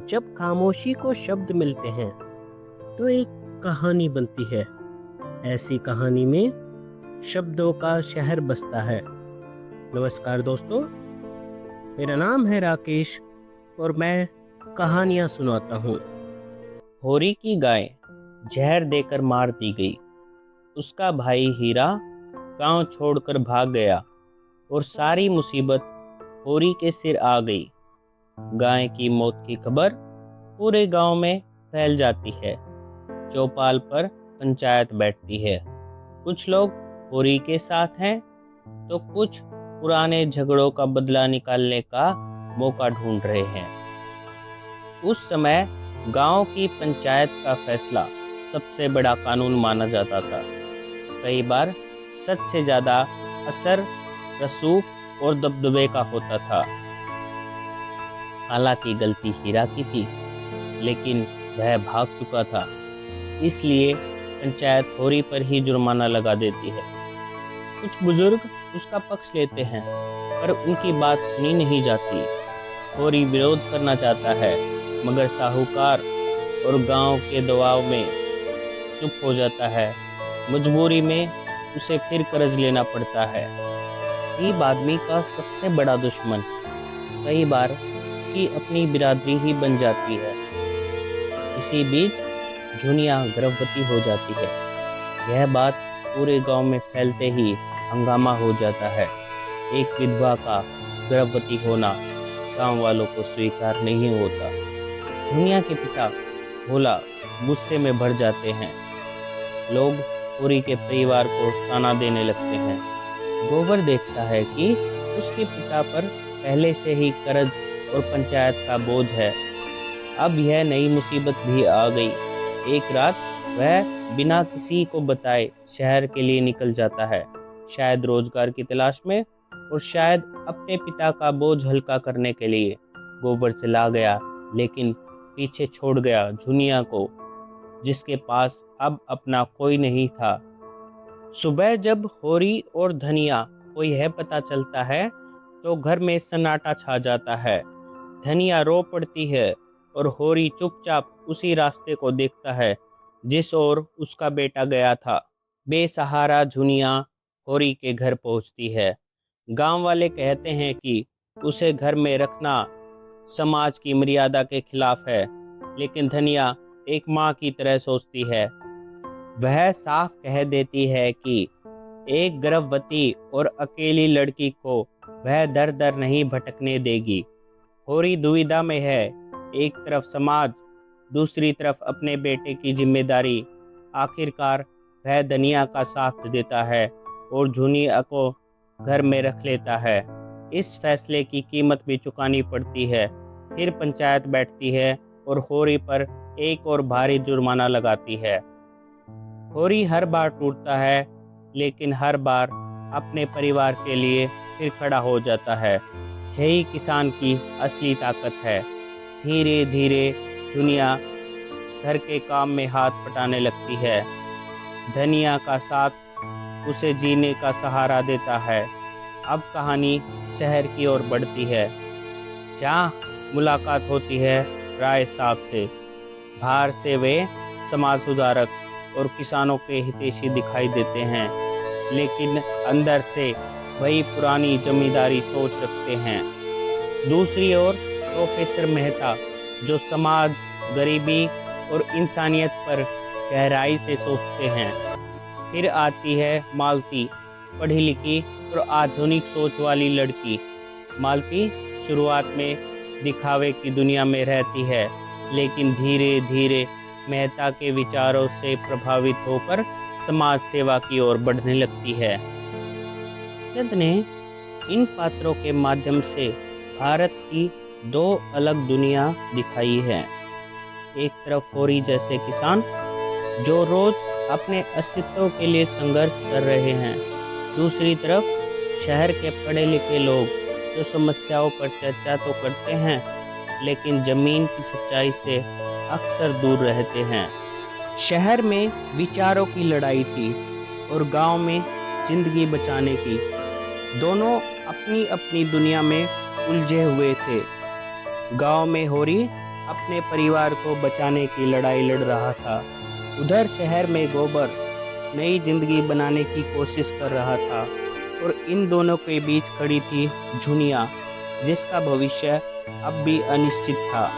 जब खामोशी को शब्द मिलते हैं तो एक कहानी बनती है। ऐसी कहानी में शब्दों का शहर बसता है। नमस्कार दोस्तों, मेरा नाम है राकेश और मैं कहानियाँ सुनाता हूँ। होरी की गाय जहर देकर मार दी गई। उसका भाई हीरा गांव छोड़कर भाग गया और सारी मुसीबत होरी के सिर आ गई। गाय की मौत की खबर पूरे गांव में फैल जाती है। चौपाल पर पंचायत बैठती है। कुछ लोग होरी के साथ हैं तो कुछ पुराने झगड़ों का बदला निकालने का मौका ढूंढ रहे हैं। उस समय गांव की पंचायत का फैसला सबसे बड़ा कानून माना जाता था। कई बार सच से ज्यादा असर रसूख और दबदबे का होता था। हालांकि गलती हीरा की थी, लेकिन वह भाग चुका था, इसलिए पंचायत होरी पर ही जुर्माना लगा देती है। कुछ बुजुर्ग उसका पक्ष लेते हैं, पर उनकी बात सुनी नहीं जाती। होरी विरोध करना चाहता है, मगर साहूकार और गांव के दबाव में चुप हो जाता है। मजबूरी में उसे फिर कर्ज लेना पड़ता है। गरीब आदमी का सबसे बड़ा दुश्मन कई बार उसकी अपनी बिरादरी ही बन जाती है। इसी बीच झुनिया गर्भवती हो जाती है। यह बात पूरे गांव में फैलते ही हंगामा हो जाता है। एक विधवा का गर्भवती होना गांव वालों को स्वीकार नहीं होता। झुनिया के पिता भोला गुस्से में भर जाते हैं। लोग होरी के परिवार को ताना देने लगते हैं। गोबर देखता है कि उसके पिता पर पहले से ही कर्ज और पंचायत का बोझ है। अब यह नई मुसीबत भी आ गई। एक रात वह बिना किसी को बताए शहर के लिए निकल जाता है, शायद रोजगार की तलाश में और शायद अपने पिता का बोझ हल्का करने के लिए। गोबर चला गया, लेकिन पीछे छोड़ गया झुनिया को, जिसके पास अब अपना कोई नहीं था। सुबह जब होरी और धनिया को यह पता चलता है तो घर में सन्नाटा छा जाता है। धनिया रो पड़ती है और होरी चुपचाप उसी रास्ते को देखता है जिस ओर उसका बेटा गया था। बेसहारा झुनिया होरी के घर पहुंचती है। गांव वाले कहते हैं कि उसे घर में रखना समाज की मर्यादा के खिलाफ है, लेकिन धनिया एक माँ की तरह सोचती है। वह साफ कह देती है कि एक गर्भवती और अकेली लड़की को वह दर दर नहीं भटकने देगी। होरी दुविधा में है, एक तरफ समाज, दूसरी तरफ अपने बेटे की जिम्मेदारी। आखिरकार वह धनिया का साथ देता है और झुनिया को घर में रख लेता है। इस फैसले की कीमत भी चुकानी पड़ती है। फिर पंचायत बैठती है और होरी पर एक और भारी जुर्माना लगाती है। होरी हर बार टूटता है, लेकिन हर बार अपने परिवार के लिए फिर खड़ा हो जाता है। यही किसान की असली ताकत है। धीरे धीरे झुनिया घर के काम में हाथ बटाने लगती है। धनिया का साथ उसे जीने का सहारा देता है। अब कहानी शहर की ओर बढ़ती है, जहाँ मुलाकात होती है राय साहब से। बाहर से वे समाज सुधारक और किसानों के हितैषी दिखाई देते हैं, लेकिन अंदर से वही पुरानी जमींदारी सोच रखते हैं। दूसरी ओर प्रोफेसर मेहता, जो समाज, गरीबी और इंसानियत पर गहराई से सोचते हैं। फिर आती है मालती, पढ़ी लिखी और आधुनिक सोच वाली लड़की। मालती शुरुआत में दिखावे की दुनिया में रहती है, लेकिन धीरे धीरे मेहता के विचारों से प्रभावित होकर समाज सेवा की ओर बढ़ने लगती है। चंद ने इन पात्रों के माध्यम से भारत की दो अलग दुनिया दिखाई है। एक तरफ होरी जैसे किसान जो रोज अपने अस्तित्व के लिए संघर्ष कर रहे हैं, दूसरी तरफ शहर के पढ़े लिखे लोग जो समस्याओं पर चर्चा तो करते हैं, लेकिन जमीन की सच्चाई से अक्सर दूर रहते हैं। शहर में विचारों की लड़ाई थी और गांव में जिंदगी बचाने की। दोनों अपनी अपनी दुनिया में उलझे हुए थे। गांव में होरी अपने परिवार को बचाने की लड़ाई लड़ रहा था। उधर शहर में गोबर नई जिंदगी बनाने की कोशिश कर रहा था और इन दोनों के बीच खड़ी थी झुनिया, जिसका भविष्य अब भी अनिश्चित था।